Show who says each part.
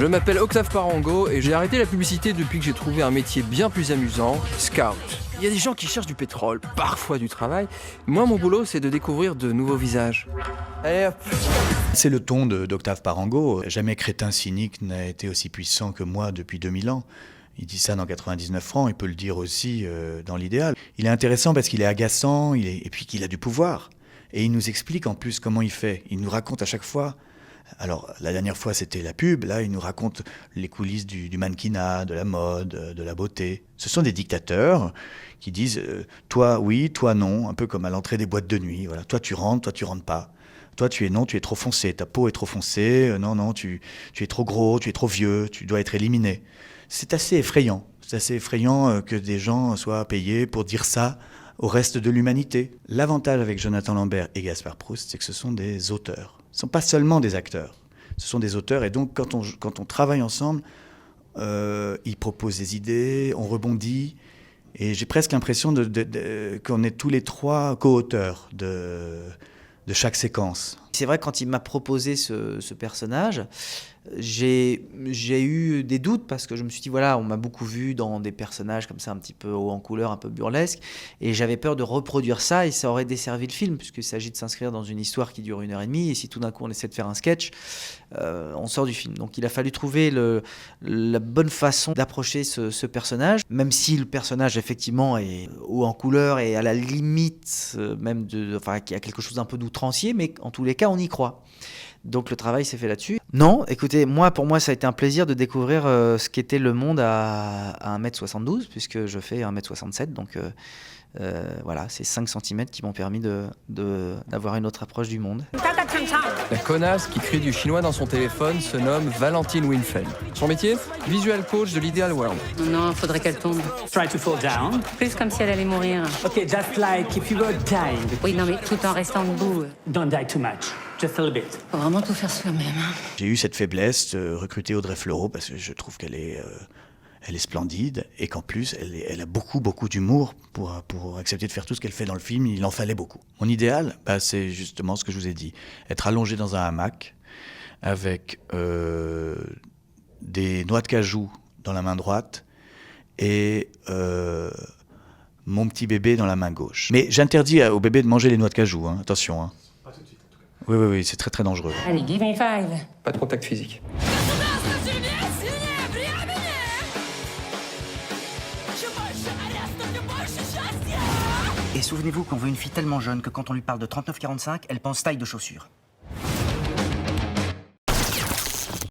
Speaker 1: Je m'appelle Octave Parango et j'ai arrêté la publicité depuis que j'ai trouvé un métier bien plus amusant, scout. Il y a des gens qui cherchent du pétrole, parfois du travail. Moi, mon boulot, c'est de découvrir de nouveaux visages. Allez hop.
Speaker 2: C'est le ton d'Octave Parango. Jamais crétin cynique n'a été aussi puissant que moi depuis 2000 ans. Il dit ça dans 99 francs, il peut le dire aussi dans l'idéal. Il est intéressant parce qu'il est agaçant et puis qu'il a du pouvoir. Et il nous explique en plus comment il fait. Il nous raconte à chaque fois. Alors, la dernière fois, c'était la pub. Là, il nous raconte les coulisses du mannequinat, de la mode, de la beauté. Ce sont des dictateurs qui disent toi, oui, toi, non. Un peu comme à l'entrée des boîtes de nuit. Voilà. Toi, tu rentres pas. Toi, tu es non, tu es trop foncé. Ta peau est trop foncée. Non, tu es trop gros, tu es trop vieux. Tu dois être éliminé. C'est assez effrayant. C'est assez effrayant que des gens soient payés pour dire ça au reste de l'humanité. L'avantage avec Jonathan Lambert et Gaspard Proust, c'est que ce sont des auteurs. Ce ne sont pas seulement des acteurs. Ce sont des auteurs. Et donc, quand on travaille ensemble, ils proposent des idées, on rebondit. Et j'ai presque l'impression qu'on est tous les trois co-auteurs de chaque séquence.
Speaker 3: C'est vrai, quand il m'a proposé ce personnage, j'ai eu des doutes parce que je me suis dit, voilà, on m'a beaucoup vu dans des personnages comme ça, un petit peu haut en couleur, un peu burlesque, et j'avais peur de reproduire ça et ça aurait desservi le film, puisqu'il s'agit de s'inscrire dans une histoire qui dure 1h30, et si tout d'un coup on essaie de faire un sketch, on sort du film. Donc il a fallu trouver la bonne façon d'approcher ce personnage, même si le personnage effectivement est haut en couleur et à la limite même qu'il y a quelque chose d'un peu d'outrancier, mais en tous les cas on y croit. Donc le travail s'est fait là-dessus. Non, écoutez, pour moi ça a été un plaisir de découvrir ce qu'était le monde à 1m72, puisque je fais 1m67, donc voilà, c'est 5 cm qui m'ont permis d'avoir une autre approche du monde.
Speaker 1: La connasse qui crie du chinois dans son téléphone se nomme Valentine Winfeld. Son métier ? Visual coach de l'Ideal World.
Speaker 4: Non, faudrait qu'elle tombe.
Speaker 5: Try to fall down.
Speaker 4: Plus comme si elle allait mourir.
Speaker 5: Okay, just like if you were dying.
Speaker 4: Oui, non, mais tout en restant debout.
Speaker 5: Don't die too much. Just a little bit.
Speaker 4: Faut vraiment tout faire soi-même. Hein.
Speaker 2: J'ai eu cette faiblesse de recruter Audrey Fleurot parce que je trouve qu'elle est splendide et qu'en plus, elle a beaucoup d'humour pour accepter de faire tout ce qu'elle fait dans le film. Il en fallait beaucoup. Mon idéal, c'est justement ce que je vous ai dit. Être allongé dans un hamac avec des noix de cajou dans la main droite et mon petit bébé dans la main gauche. Mais j'interdis au bébé de manger les noix de cajou, hein. Attention. Hein.
Speaker 6: Pas tout de suite, en tout cas.
Speaker 2: Oui, c'est très dangereux.
Speaker 4: Allez, give me 5.
Speaker 1: Pas de contact physique.
Speaker 7: Et souvenez-vous qu'on veut une fille tellement jeune que quand on lui parle de 39,45, elle pense taille de chaussures.